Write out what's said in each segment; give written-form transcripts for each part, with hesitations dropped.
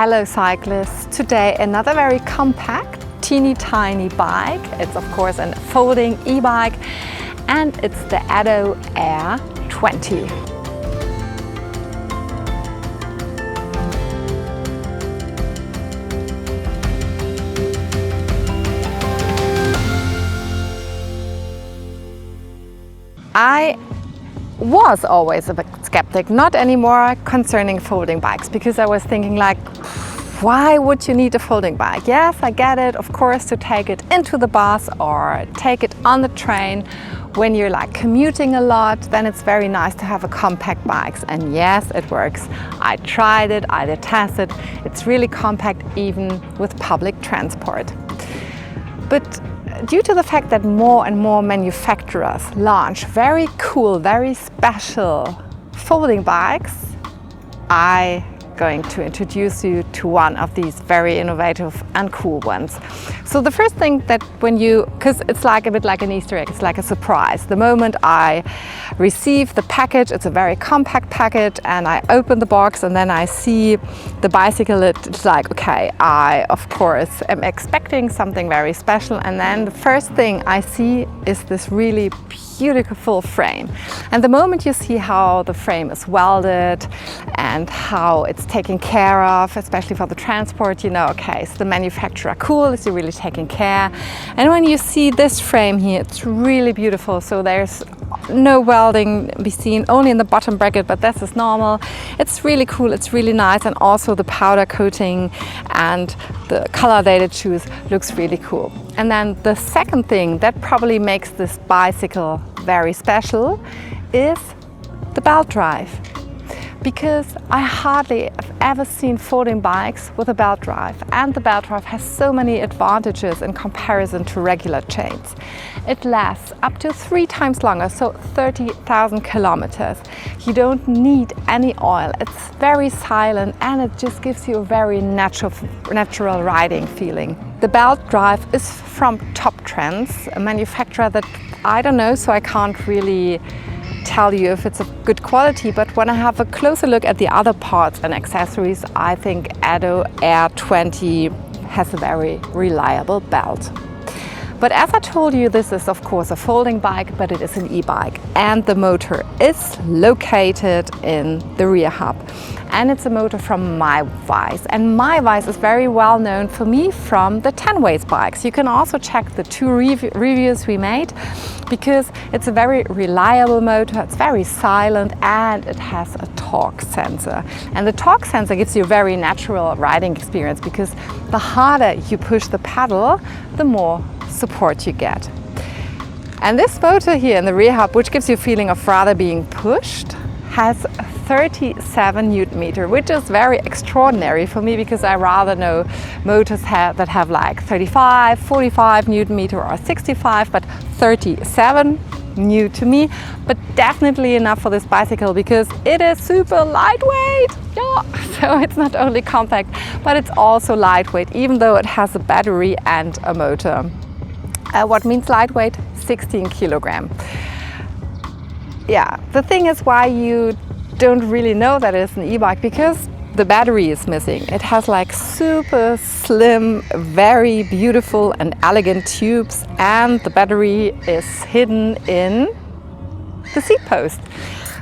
Hello cyclists! Today another very compact, teeny tiny bike. It's of course a folding e-bike and it's the Edo Air 20. I was always a bit skeptic, not anymore concerning folding bikes, because I was thinking like, why would you need a folding bike? Yes, I get it, of course, to take it into the bus or take it on the train. When you're like commuting a lot, then it's very nice to have a compact bike. And yes, it works. I tried it, I did test it. It's really compact even with public transport. But due to the fact that more and more manufacturers launch very cool, very special folding bikes, I'm going to introduce you to one of these very innovative and cool ones. So the first thing that because it's like a bit like an Easter egg, it's like a surprise. The moment I receive the package, it's a very compact package, and I open the box and then I see the bicycle, it's like, okay, I of course am expecting something very special, and then the first thing I see is this really beautiful frame. And the moment you see how the frame is welded and how it's taken care of, especially for the transport, you know, okay, so the manufacturer cool, is really taking care. And when you see this frame here, it's really beautiful. So there's no welding be seen, only in the bottom bracket, but this is normal. It's really cool, it's really nice, and also the powder coating and the color they choose looks really cool. And then the second thing that probably makes this bicycle very special is the belt drive, because I hardly have ever seen folding bikes with a belt drive, and the belt drive has so many advantages in comparison to regular chains. It lasts up to 3 times longer, so 30,000 kilometers. You don't need any oil, it's very silent, and it just gives you a very natural riding feeling. The belt drive is from Top Trends, a manufacturer that I don't know, so I can't really tell you if it's of good quality, but when I have a closer look at the other parts and accessories, I think Edo Air 20 has a very reliable belt. But as I told you, this is of course a folding bike, but it is an e-bike, and the motor is located in the rear hub. And it's a motor from MyVice, and MyVice is very well known for me from the 10-ways bikes. You can also check the 2 reviews we made, because it's a very reliable motor, it's very silent, and it has a torque sensor. And the torque sensor gives you a very natural riding experience, because the harder you push the pedal, the more support you get. And this motor here in the rear hub, which gives you a feeling of rather being pushed, has 37 Newton meter, which is very extraordinary for me, because I rather know motors that have like 35, 45 Newton meter or 65, but 37 new to me, but definitely enough for this bicycle, because it is super lightweight. Yeah. So it's not only compact, but it's also lightweight, even though it has a battery and a motor. What means lightweight? 16 kilogram. Yeah, the thing is why you don't really know that it's an e-bike, because the battery is missing. It has like super slim, very beautiful and elegant tubes, and the battery is hidden in the seat post.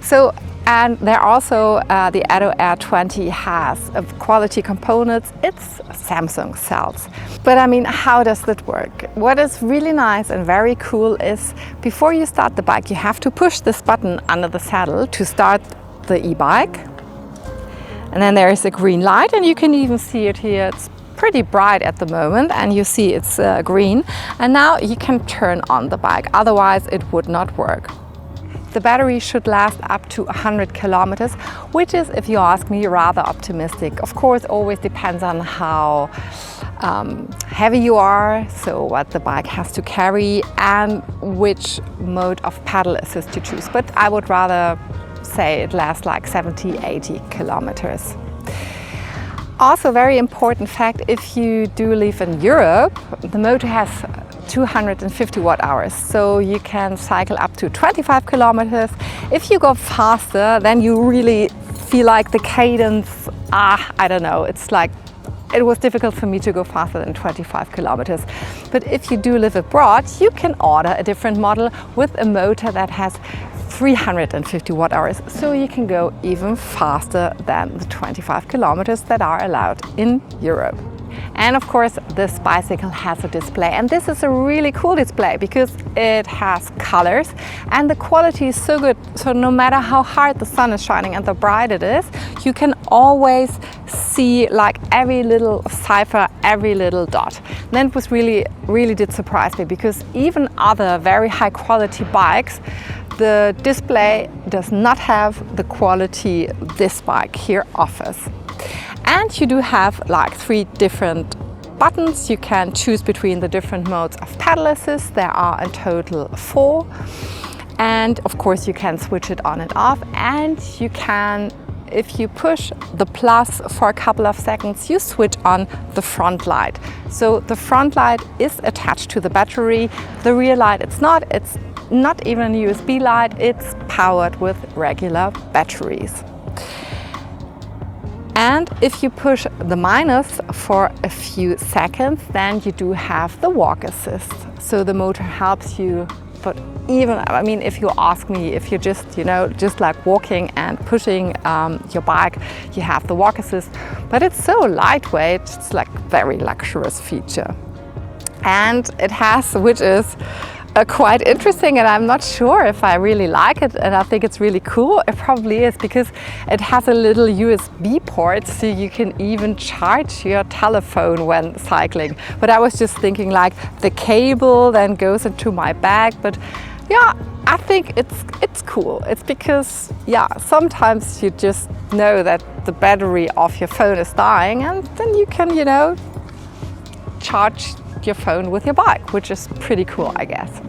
So, and there also the Edo Air 20 has quality components. It's Samsung cells. But I mean, how does that work? What is really nice and very cool is, before you start the bike, you have to push this button under the saddle to start the e-bike. And then there is a green light, and you can even see it here. It's pretty bright at the moment, and you see it's green. And now you can turn on the bike, otherwise it would not work. The battery should last up to 100 kilometers, which is, if you ask me, rather optimistic. Of course, always depends on how heavy you are, so what the bike has to carry, and which mode of pedal assist you choose. But I would rather say it lasts like 70, 80 kilometers. Also, very important fact, if you do live in Europe, the motor has 250 watt hours, so you can cycle up to 25 kilometers. If you go faster, then you really feel like the cadence I don't know, it's like, it was difficult for me to go faster than 25 kilometers. But if you do live abroad, you can order a different model with a motor that has 350 watt hours, so you can go even faster than the 25 kilometers that are allowed in Europe. And of course, this bicycle has a display, and this is a really cool display because it has colors and the quality is so good. So no matter how hard the sun is shining and how bright it is, you can always see like every little cipher, every little dot. And that was really did surprise me, because even other very high quality bikes, the display does not have the quality this bike here offers. And you do have like 3 different buttons. You can choose between the different modes of pedal assist. There are in total 4. And of course you can switch it on and off, and you can, if you push the plus for a couple of seconds, you switch on the front light. So the front light is attached to the battery. The rear light, it's not even a USB light, it's powered with regular batteries. And if you push the minus for a few seconds, then you do have the walk assist. So the motor helps you, but even, I mean, if you ask me, if you're just, you know, just like walking and pushing your bike, you have the walk assist, but it's so lightweight, it's like very luxurious feature. And it has, which is quite interesting, and I'm not sure if I really like it, and I think it's really cool. It probably is, because it has a little USB port, so you can even charge your telephone when cycling. But I was just thinking like the cable then goes into my bag, but yeah, I think it's cool. It's because, yeah, sometimes you just know that the battery of your phone is dying, and then you can, you know, charge your phone with your bike, which is pretty cool, I guess.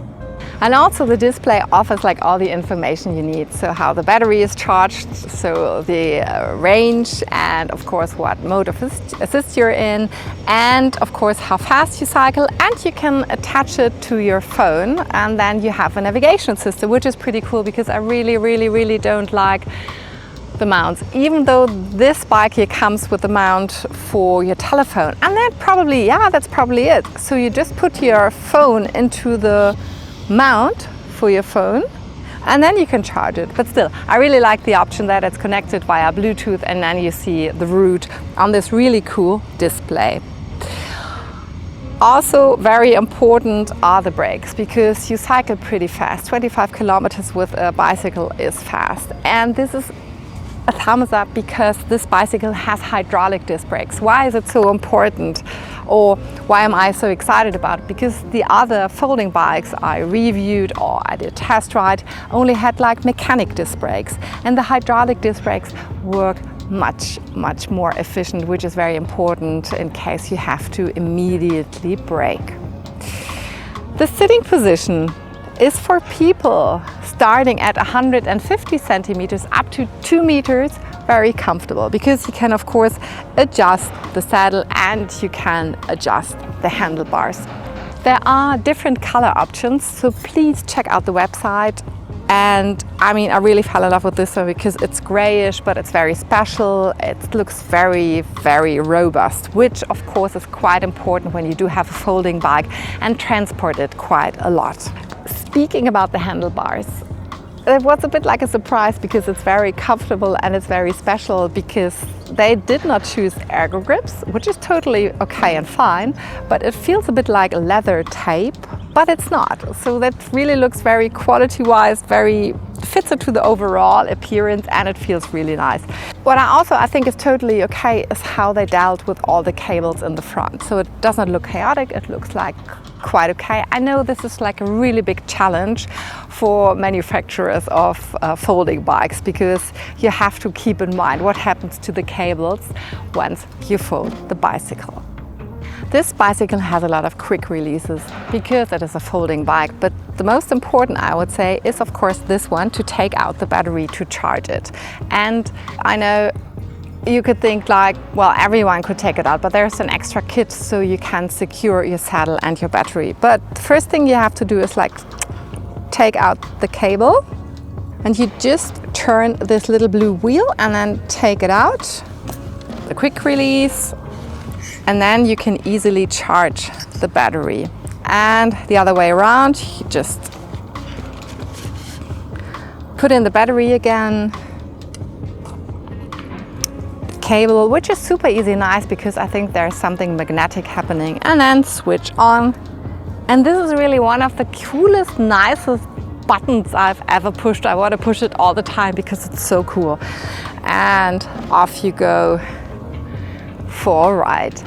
And also the display offers like all the information you need. So how the battery is charged, so the range, and of course what mode of assist you're in, and of course how fast you cycle, and you can attach it to your phone, and then you have a navigation system, which is pretty cool, because I really don't like the mounts, even though this bike here comes with a mount for your telephone. And that's probably it. So you just put your phone into the mount for your phone, and then you can charge it. But still, I really like the option that it's connected via Bluetooth, and then you see the route on this really cool display. Also very important are the brakes, because you cycle pretty fast. 25 kilometers with a bicycle is fast. And this is a thumbs up, because this bicycle has hydraulic disc brakes. Why is it so important, or why am I so excited about it? Because the other folding bikes I reviewed or I did test ride only had like mechanic disc brakes, and the hydraulic disc brakes work much more efficient, which is very important in case you have to immediately brake. The sitting position is for people starting at 150 centimeters up to 2 meters, very comfortable, because you can of course adjust the saddle and you can adjust the handlebars. There are different color options, so please check out the website. And I mean, I really fell in love with this one because it's grayish, but it's very special. It looks very robust, which of course is quite important when you do have a folding bike and transport it quite a lot. Speaking about the handlebars, it was a bit like a surprise, because it's very comfortable and it's very special, because they did not choose ergo grips, which is totally okay and fine, but it feels a bit like leather tape, but it's not. So that really looks very quality-wise, very fits into the overall appearance, and it feels really nice. What I think is totally okay is how they dealt with all the cables in the front. So it doesn't look chaotic, it looks like quite okay. I know this is like a really big challenge for manufacturers of folding bikes, because you have to keep in mind what happens to the cables once you fold the bicycle. This bicycle has a lot of quick releases because it is a folding bike, but the most important, I would say, is of course this one, to take out the battery to charge it. And I know you could think like, well, everyone could take it out, but there's an extra kit so you can secure your saddle and your battery. But the first thing you have to do is like take out the cable, and you just turn this little blue wheel and then take it out. the quick release, and then you can easily charge the battery. And the other way around, you just put in the battery again, the cable, which is super easy and nice because I think there's something magnetic happening, and then switch on. And this is really one of the coolest, nicest buttons I've ever pushed. I want to push it all the time because it's so cool. And off you go for a ride.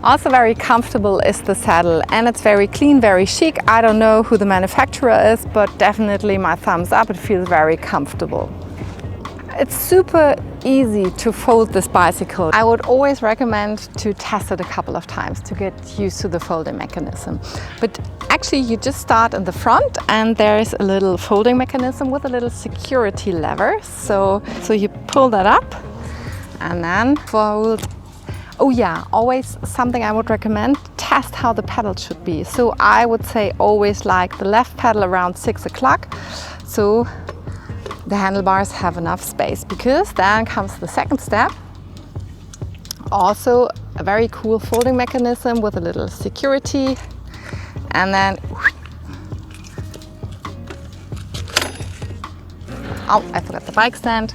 Also very comfortable is the saddle, and it's very clean, very chic. I don't know who the manufacturer is, but definitely my thumbs up. It feels very comfortable. It's super easy to fold this bicycle. I would always recommend to test it a couple of times to get used to the folding mechanism. But actually you just start in the front, and there's a little folding mechanism with a little security lever. So you pull that up and then fold. Oh yeah, always something I would recommend, test how the pedals should be. So I would say always like the left pedal around 6 o'clock, so the handlebars have enough space, because then comes the second step. Also a very cool folding mechanism with a little security, and then oh, I forgot the bike stand.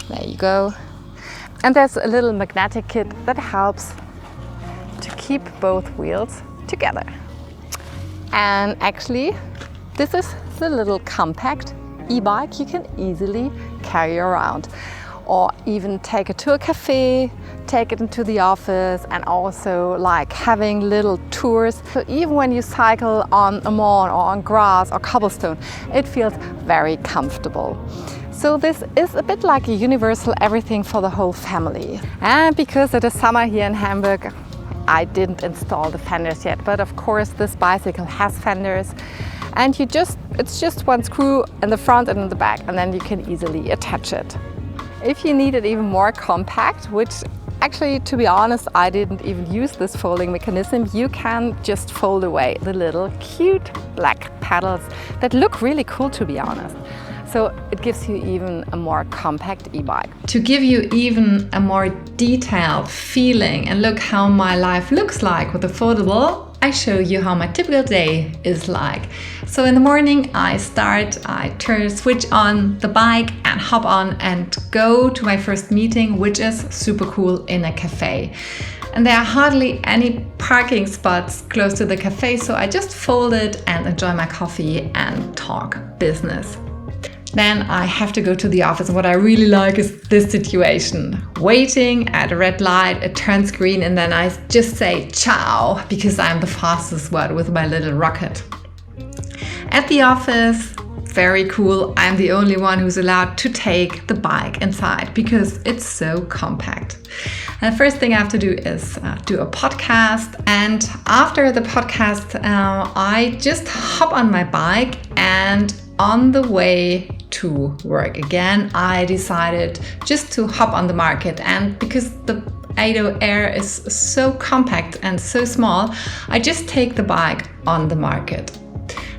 There you go. And there's a little magnetic kit that helps to keep both wheels together. And actually, this is the little compact e-bike you can easily carry around, or even take it to a cafe, take it into the office, and also like having little tours. So even when you cycle on a lawn or on grass or cobblestone, it feels very comfortable. So this is a bit like a universal everything for the whole family. And because it is summer here in Hamburg, I didn't install the fenders yet, but of course this bicycle has fenders, and it's just one screw in the front and in the back, and then you can easily attach it. If you need it even more compact, which actually, to be honest, I didn't even use this folding mechanism, you can just fold away the little cute black pedals that look really cool, to be honest. So it gives you even a more compact e-bike. To give you even a more detailed feeling and look how my life looks like with a foldable, I show you how my typical day is like. So in the morning I switch on the bike and hop on and go to my first meeting, which is super cool, in a cafe. And there are hardly any parking spots close to the cafe, so I just fold it and enjoy my coffee and talk business. Then I have to go to the office, and what I really like is this situation. Waiting at a red light, it turns green, and then I just say ciao, because I'm the fastest one with my little rocket. At the office, very cool, I'm the only one who's allowed to take the bike inside because it's so compact. And the first thing I have to do is do a podcast, and after the podcast I just hop on my bike, and on the way to work again I decided just to hop on the market, and because the Ado Air is so compact and so small, I just take the bike on the market.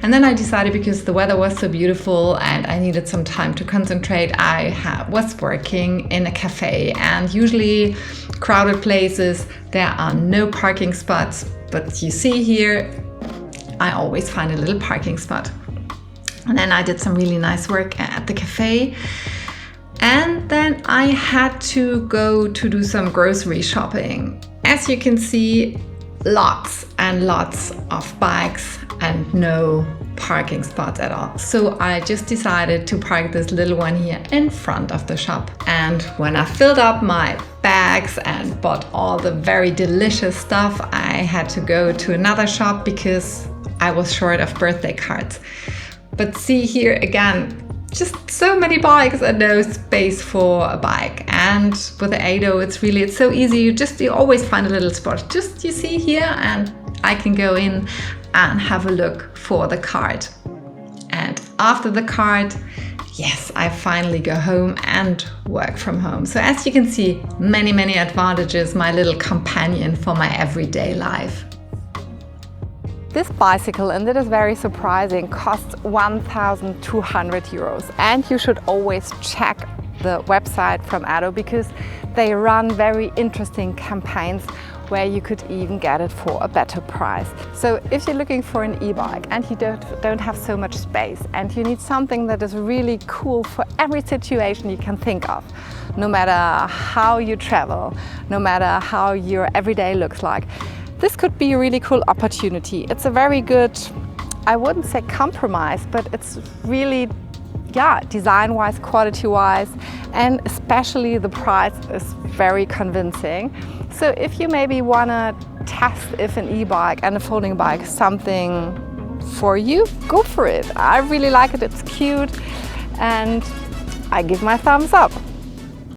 And then I decided, because the weather was so beautiful and I needed some time to concentrate, I was working in a cafe, and usually crowded places there are no parking spots, but you see here I always find a little parking spot. And then I did some really nice work at the cafe, and then I had to go to do some grocery shopping. As you can see, lots and lots of bikes and no parking spots at all. So I just decided to park this little one here in front of the shop. And when I filled up my bags and bought all the very delicious stuff, I had to go to another shop because I was short of birthday cards. But see here again, just so many bikes and no space for a bike. And with the Ado, it's so easy. You always find a little spot. Just you see here, and I can go in and have a look for the cart. And after the cart, yes, I finally go home and work from home. So as you can see, many, many advantages, my little companion for my everyday life. This bicycle, and that is very surprising, costs 1,200 euros, and you should always check the website from Ado, because they run very interesting campaigns where you could even get it for a better price. So if you're looking for an e-bike and you don't have so much space and you need something that is really cool for every situation you can think of, no matter how you travel, no matter how your everyday looks like, this could be a really cool opportunity. It's a very good, I wouldn't say compromise, but it's really, yeah, design-wise, quality-wise, and especially the price is very convincing. So if you maybe want to test if an e-bike and a folding bike is something for you, go for it. I really like it, it's cute, and I give my thumbs up.